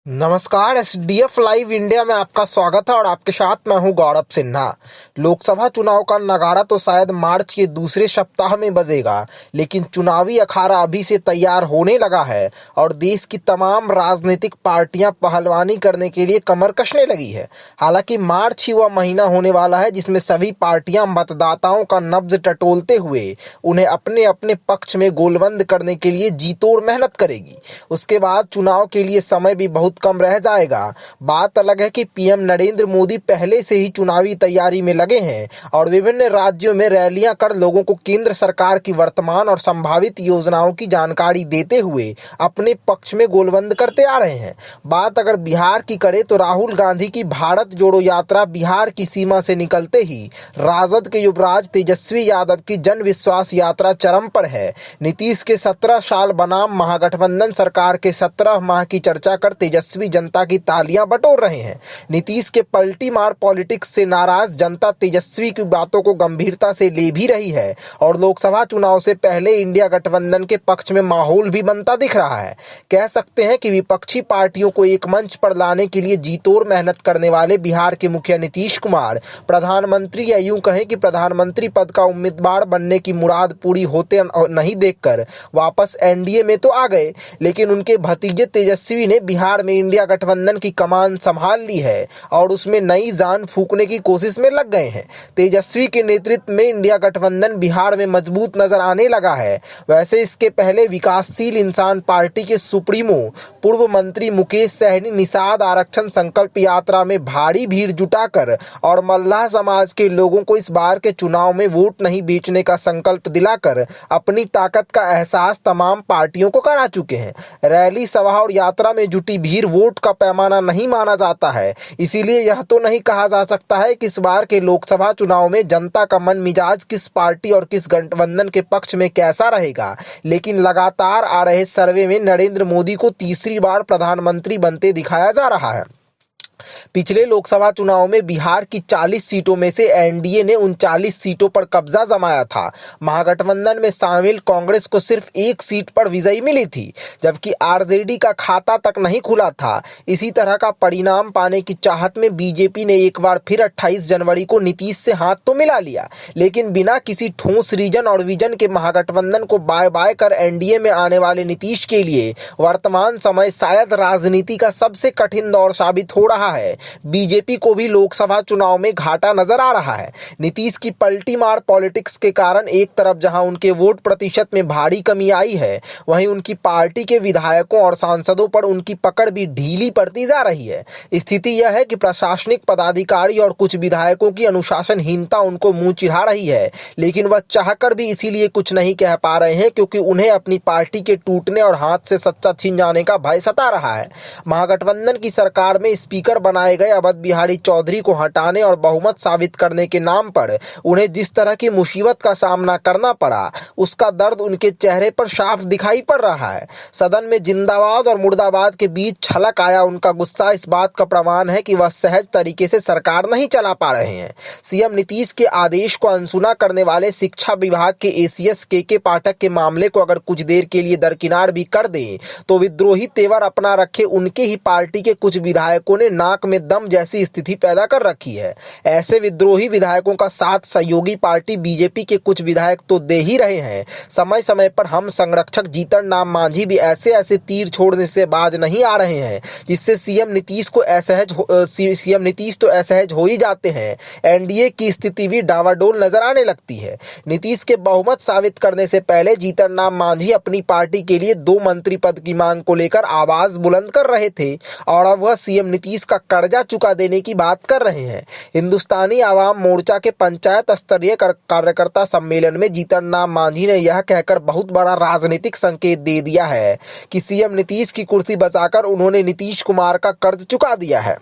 नमस्कार। SDF live India में आपका स्वागत है और आपके साथ मैं हूं गौरव सिन्हा। लोकसभा चुनाव का नगाड़ा तो शायद मार्च के दूसरे सप्ताह में बजेगा, लेकिन चुनावी अखाड़ा अभी से तैयार होने लगा है और देश की तमाम राजनीतिक पार्टियां पहलवानी करने के लिए कमर कसने लगी है। हालांकि मार्च ही वह महीना होने वाला है जिसमें सभी पार्टियां मतदाताओं का नब्ज टटोलते हुए उन्हें अपने अपने पक्ष में गोलबंद करने के लिए जी तोड़ मेहनत करेगी। उसके बाद चुनाव के लिए समय भी बहुत कम रह जाएगा। बात अलग है कि पीएम नरेंद्र मोदी पहले से ही चुनावी तैयारी में लगे हैं और विभिन्न राज्यों में रैलियां कर लोगों को केंद्र सरकार की वर्तमान और संभावित योजनाओं की जानकारी देते हुए अपने पक्ष में गोलबंद करते आ रहे हैं। बात अगर बिहार की करें तो राहुल गांधी की भारत जोड़ो यात्रा बिहार की सीमा से निकलते ही राजद के युवराज तेजस्वी यादव की जन विश्वास यात्रा चरम पर है। नीतीश के 17 साल बनाम महागठबंधन सरकार के 17 माह की चर्चा कर तेजस्वी जनता की तालियां बटोर रहे हैं। नीतीश के पलटी मार पॉलिटिक्स से नाराज जनता तेजस्वी की बातों को गंभीरता से ले भी रही है और लोकसभा चुनाव से पहले इंडिया गठबंधन के पक्ष में माहौल भी बनता दिख रहा है। कह सकते हैं कि विपक्षी पार्टियों को एक मंच पर लाने के लिए जी तोड़ मेहनत करने वाले बिहार के मुखिया नीतीश कुमार प्रधानमंत्री या यूं कहें कि प्रधानमंत्री पद का उम्मीदवार बनने की मुराद पूरी होते नहीं देखकर वापस एनडीए में तो आ गए, लेकिन उनके भतीजे तेजस्वी ने बिहार में इंडिया गठबंधन की कमान संभाल ली है और उसमें नई जान फूंकने की कोशिश में लग गए हैं। तेजस्वी के नेतृत्व में इंडिया गठबंधन बिहार में मजबूत नजर आने लगा है। वैसे इसके पहले विकासशील इंसान पार्टी के सुप्रीमो पूर्व मंत्री मुकेश सहनी निषाद आरक्षण संकल्प यात्रा में भारी भीड़ जुटाकर और मल्लाह समाज के लोगों को इस बार के चुनाव में वोट नहीं बेचने का संकल्प दिलाकर अपनी ताकत का एहसास तमाम पार्टियों को करा चुके हैं। रैली, सभा और यात्रा में जुटी भीड़ वोट का पैमाना नहीं माना जाता है, इसीलिए यह तो नहीं कहा जा सकता है कि इस बार के लोकसभा चुनाव में जनता का मन मिजाज किस पार्टी और किस गठबंधन के पक्ष में कैसा रहेगा। लेकिन लगातार आ रहे सर्वे में नरेंद्र मोदी को तीसरी बार प्रधानमंत्री बनते दिखाया जा रहा है। पिछले लोकसभा चुनाव में बिहार की 40 सीटों में से एनडीए ने 39 सीटों पर कब्जा जमाया था। महागठबंधन में शामिल कांग्रेस को सिर्फ एक सीट पर विजयी मिली थी, जबकि आरजेडी का खाता तक नहीं खुला था। इसी तरह का परिणाम पाने की चाहत में बीजेपी ने एक बार फिर 28 जनवरी को नीतीश से हाथ तो मिला लिया, लेकिन बिना किसी ठोस रीजन और विजन के महागठबंधन को बाय बाय कर एनडीए में आने वाले नीतीश के लिए वर्तमान समय शायद राजनीति का सबसे कठिन दौर साबित हो रहा है। बीजेपी को भी लोकसभा चुनाव में घाटा नजर आ रहा है। नीतीश की पलटी मार पॉलिटिक्स के कारण एक तरफ जहां उनके वोट प्रतिशत में भारी कमी आई है, वहीं उनकी पार्टी के विधायकों और सांसदों पर उनकी पकड़ भी ढीली पड़ती जा रही है। स्थिति यह है कि प्रशासनिक पदाधिकारी और कुछ विधायकों की अनुशासनहीनता उनको मुंह चिढ़ा रही है, लेकिन वह चाहकर भी इसीलिए कुछ नहीं कह पा रहे हैं क्योंकि उन्हें अपनी पार्टी के टूटने और हाथ से सच्चा छीन जाने का भय सता रहा है। महागठबंधन की सरकार में स्पीकर बनाए गए अवध बिहारी चौधरी को हटाने और बहुमत साबित करने के नाम पर उन्हें जिस तरह की मुसीबत का सामना करना पड़ा, उसका दर्द उनके चेहरे पर साफ दिखाई पड़ रहा है। सदन में जिंदाबाद और मुर्दाबाद के बीच छलक आया उनका गुस्सा इस बात का प्रमाण है कि वह सहज तरीके से सरकार नहीं चला पा रहे हैं। सीएम नीतीश के आदेश को अनसुना करने वाले शिक्षा विभाग के एसीएस के पाठक के मामले को अगर कुछ देर के लिए दरकिनार भी कर दें तो विद्रोही तेवर अपना रखे उनके ही पार्टी के कुछ विधायकों ने नाक में दम जैसी स्थिति पैदा कर रखी है। ऐसे विद्रोही विधायकों का साथ सहयोगी पार्टी बीजेपी के कुछ विधायक तो दे ही रहे हैं। समय समय पर हम संरक्षक जीतन राम मांझी भी ऐसे ऐसे तीर छोड़ने से बाज नहीं आ रहे हैं जिससे सीएम नीतीश तो असहज हो ही जाते हैं। एनडीए की स्थिति भी डावाडोल नजर आने लगती है। नीतीश के बहुमत साबित करने से पहले जीतन राम मांझी अपनी पार्टी के लिए 2 मंत्री पद की मांग को लेकर आवाज बुलंद कर रहे थे और अब वह सीएम नीतीश का कर्जा चुका देने की बात कर रहे हैं। हिंदुस्तानी आवाम मोर्चा के पंचायत स्तरीय कार्यकर्ता सम्मेलन में जीतन राम मांझी ने यह कहकर बहुत बड़ा राजनीतिक संकेत दे दिया है कि सीएम नीतीश की कुर्सी बचाकर उन्होंने नीतीश कुमार का कर्ज चुका दिया है।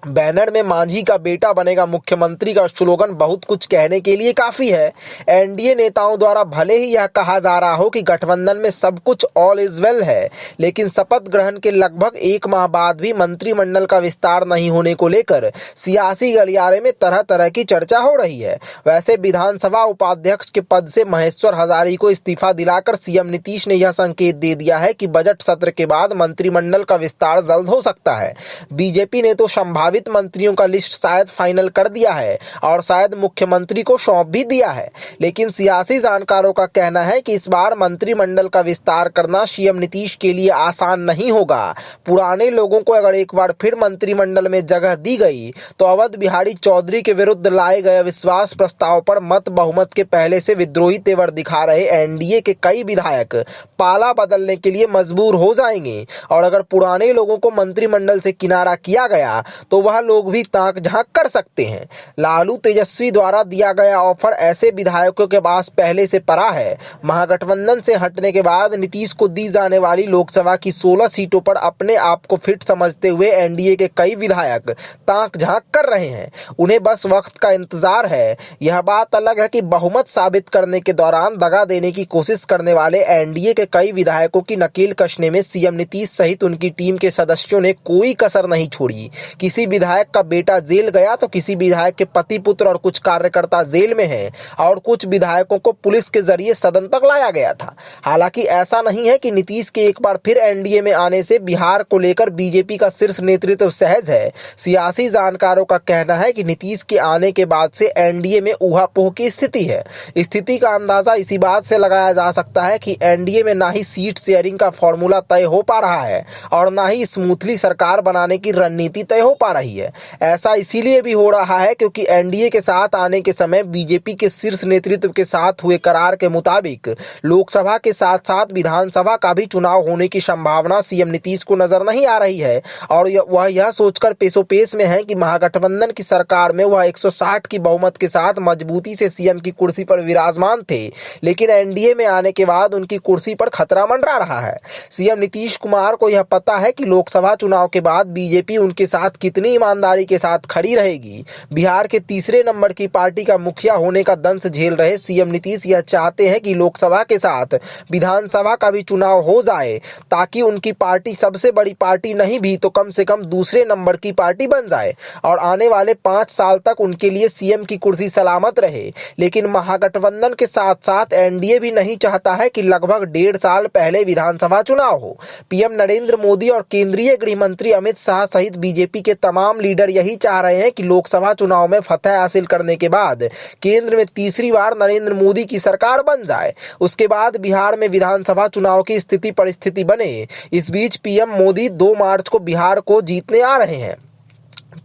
बैनर में मांझी का बेटा बनेगा मुख्यमंत्री का स्लोगन बहुत कुछ कहने के लिए काफी है। एनडीए नेताओं द्वारा भले ही यह कहा जा रहा हो कि गठबंधन में सब कुछ ऑल इज वेल है, लेकिन शपथ ग्रहण के लगभग एक माह बाद भी मंत्रिमंडल का विस्तार नहीं होने को लेकर सियासी गलियारे में तरह तरह की चर्चा हो रही है। वैसे विधानसभा उपाध्यक्ष के पद से महेश्वर हजारी को इस्तीफा दिलाकर सीएम नीतीश ने यह संकेत दे दिया है कि बजट सत्र के बाद मंत्रिमंडल का विस्तार जल्द हो सकता है। बीजेपी ने तो संभावित मंत्रियों का लिस्ट शायद फाइनल कर दिया है और शायद मुख्यमंत्री को सौंप भी दिया है, लेकिन सियासी जानकारों का कहना है कि इस बार मंत्रिमंडल का विस्तार करना सीएम नीतीश के लिए आसान नहीं होगा। पुराने लोगों को अगर एक बार फिर मंत्रिमंडल में जगह दी गई तो अवध बिहारी चौधरी के विरुद्ध लाए गए विश्वास प्रस्ताव पर मत बहुमत के पहले से विद्रोही तेवर दिखा रहे एनडीए के कई विधायक पाला बदलने के लिए मजबूर हो जाएंगे और अगर पुराने लोगों को मंत्रिमंडल से किनारा किया गया तो वह लोग भी ताक झांक कर सकते हैं। लालू तेजस्वी द्वारा दिया गया ऑफर ऐसे विधायकों के पास पहले से पड़ा है। महागठबंधन से हटने के बाद नीतीश को दी जाने वाली लोकसभा की 16 सीटों पर अपने आप को फिट समझते हुए एनडीए के कई विधायक ताक झांक कर रहे हैं। उन्हें बस वक्त का इंतजार है। यह बात अलग है कि बहुमत साबित करने के दौरान दगा देने की कोशिश करने वाले एनडीए के कई विधायकों की नकेल कसने में सीएम नीतीश सहित उनकी टीम के सदस्यों ने कोई कसर नहीं छोड़ी। किसी विधायक का बेटा जेल गया तो किसी विधायक के पति पुत्र और कुछ कार्यकर्ता जेल में हैं और कुछ विधायकों को पुलिस के जरिए सदन तक लाया गया था। हालांकि ऐसा नहीं है कि नीतीश के एक बार फिर एनडीए में आने से बिहार को लेकर बीजेपी का शीर्ष नेतृत्व सहज है। सियासी जानकारों का कहना है कि नीतीश के आने के बाद से एनडीए में ऊहापोह की स्थिति है। स्थिति का अंदाजा इसी बात से लगाया जा सकता है कि एनडीए में ना ही सीट शेयरिंग का फॉर्मूला तय हो पा रहा है और ना ही स्मूथली सरकार बनाने की रणनीति तय हो पा रही है। ऐसा इसीलिए भी हो रहा है क्योंकि एनडीए के साथ आने के समय बीजेपी के शीर्ष नेतृत्व के साथ हुए करार के मुताबिक लोकसभा के साथ साथ विधानसभा का भी चुनाव होने की संभावना सीएम नीतीश को नजर नहीं आ रही है और वह यह सोचकर पेशोपेश में है कि महागठबंधन की सरकार में वह 160 की बहुमत के साथ मजबूती से सीएम की कुर्सी पर विराजमान थे, लेकिन एनडीए में आने के बाद उनकी कुर्सी पर खतरा मंडरा रहा है। सीएम नीतीश कुमार को यह पता है कि लोकसभा चुनाव के बाद बीजेपी उनके साथ कितनी ईमानदारी के साथ खड़ी रहेगी। बिहार के तीसरे नंबर की पार्टी का मुखिया होने का दंश झेल रहे सीएम नीतीश यह चाहते हैं कि लोकसभा के साथ विधानसभा का भी चुनाव हो जाए ताकि उनकी पार्टी सबसे बड़ी पार्टी नहीं भी तो कम से कम दूसरे नंबर की पार्टी बन जाए और आने वाले 5 साल तक उनके लिए सीएम की कुर्सी सलामत रहे। लेकिन महागठबंधन के साथ साथ एनडीए भी नहीं चाहता है कि लगभग 1.5 साल पहले विधानसभा चुनाव हो। पीएम नरेंद्र मोदी और केंद्रीय गृह मंत्री अमित शाह सहित बीजेपी के तमाम लीडर यही चाह रहे हैं कि लोकसभा चुनाव में फतह हासिल करने के बाद केंद्र में तीसरी बार नरेंद्र मोदी की सरकार बन जाए। उसके बाद बिहार में विधानसभा चुनाव की स्थिति परिस्थिति बने। इस बीच पीएम मोदी 2 मार्च को बिहार को जीतने आ रहे हैं।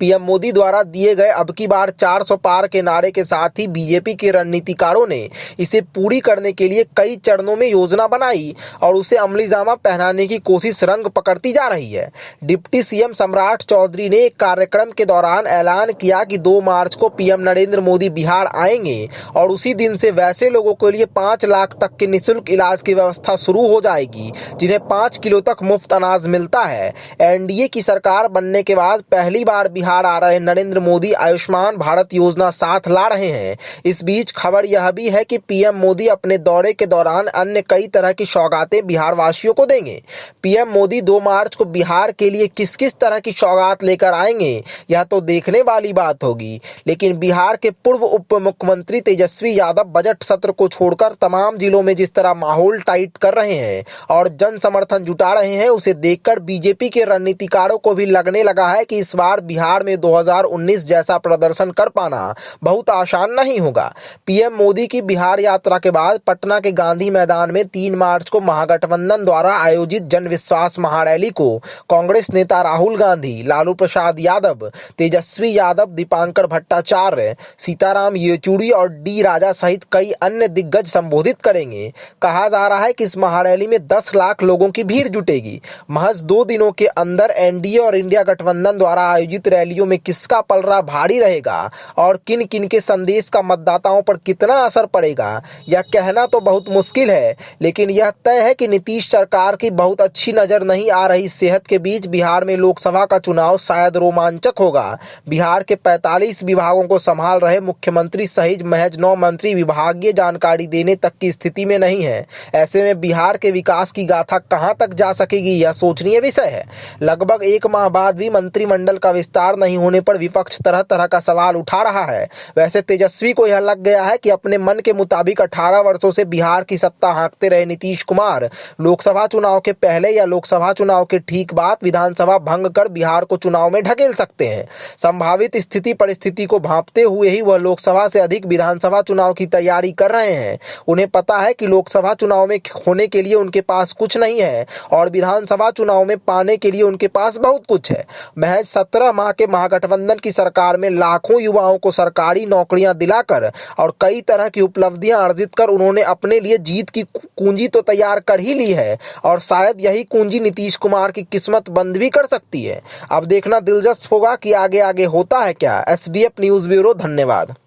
पीएम मोदी द्वारा दिए गए अब की बार 400 पार के नारे के साथ ही बीजेपी के रणनीतिकारों ने इसे पूरी करने के लिए कई चरणों में योजना बनाई और उसे अमलीजामा पहनाने की कोशिश रंग पकड़ती जा रही है। डिप्टी सीएम सम्राट चौधरी ने एक कार्यक्रम के दौरान ऐलान किया कि 2 मार्च को पीएम नरेंद्र मोदी बिहार आएंगे और उसी दिन से वैसे लोगों के लिए 5 लाख तक के निःशुल्क इलाज की व्यवस्था शुरू हो जाएगी जिन्हें 5 किलो तक मुफ्त अनाज मिलता है। एनडीए की सरकार बनने के बाद पहली बार बिहार आ रहे नरेंद्र मोदी आयुष्मान भारत योजना साथ ला रहे हैं। इस बीच खबर यह भी है कि पीएम मोदी अपने दौरे के दौरान अन्य कई तरह की सौगातें बिहार वासियों को देंगे। पीएम मोदी 2 मार्च को बिहार के लिए किस किस तरह की सौगात लेकर आएंगे यह तो देखने वाली बात होगी। लेकिन बिहार के पूर्व उप मुख्यमंत्री तेजस्वी यादव बजट सत्र को छोड़कर तमाम जिलों में जिस तरह माहौल टाइट कर रहे हैं और जन समर्थन जुटा रहे हैं उसे देखकर बीजेपी के रणनीतिकारों को भी लगने लगा है कि इस बार बिहार में 2019 जैसा प्रदर्शन कर पाना बहुत आसान नहीं होगा। पीएम मोदी की बिहार यात्रा के बाद पटना के गांधी मैदान में 3 मार्च को महागठबंधन द्वारा आयोजित जन विश्वास महारैली को कांग्रेस नेता राहुल गांधी, लालू प्रसाद यादव, तेजस्वी यादव, दीपांकर भट्टाचार्य, सीताराम येचुरी और डी राजा सहित कई अन्य दिग्गज संबोधित करेंगे। कहा जा रहा है कि इस महारैली में 10 लाख लोगों की भीड़ जुटेगी। महज 2 दिनों के अंदर एनडीए और इंडिया गठबंधन द्वारा आयोजित रैलियों में किसका पलड़ा भारी रहेगा और किन किन के संदेश का मतदाताओं पर कितना असर पड़ेगा, यह कहना तो बहुत मुश्किल है। लेकिन यह तय है कि नीतीश सरकार की बहुत अच्छी नजर नहीं आ रही सेहत के बीच बिहार में लोकसभा का चुनाव शायद रोमांचक होगा। बिहार के 45 विभागों को संभाल रहे मुख्यमंत्री सहित महज 9 मंत्री विभागीय जानकारी देने तक की स्थिति में नहीं है। ऐसे में बिहार के विकास की गाथा कहां तक जा सकेगी, यह सोचनीय विषय है। लगभग 1 माह बाद भी मंत्रिमंडल का विस्तार नहीं होने पर विपक्ष तरह तरह का सवाल उठा रहा है। वैसे तेजस्वी को यह लग गया है कि अपने मन के मुताबिक 18 वर्षों से बिहार की सत्ता हाँकते रहे नीतीश कुमार लोकसभा चुनाव के पहले या लोकसभा चुनाव के ठीक बाद विधानसभा भंग कर बिहार को चुनाव में ढकेल सकते हैं। संभावित स्थिति परिस्थिति को भांपते हुए ही वह लोकसभा से अधिक विधानसभा चुनाव की तैयारी कर रहे हैं। उन्हें पता है कि लोकसभा चुनाव में होने के लिए उनके पास कुछ नहीं है और विधानसभा चुनाव में पाने के लिए उनके पास बहुत कुछ है। महज 17 माह के महागठबंधन की सरकार में लाखों युवाओं को सरकारी नौकरियां दिलाकर और कई तरह की उपलब्धियां अर्जित कर उन्होंने अपने लिए जीत की कुंजी तो तैयार कर ही ली है और शायद यही कुंजी नीतीश कुमार की किस्मत बंद भी कर सकती है। अब देखना दिलचस्प होगा कि आगे आगे होता है क्या। एसडीएफ न्यूज़ ब्यूरो, धन्यवाद।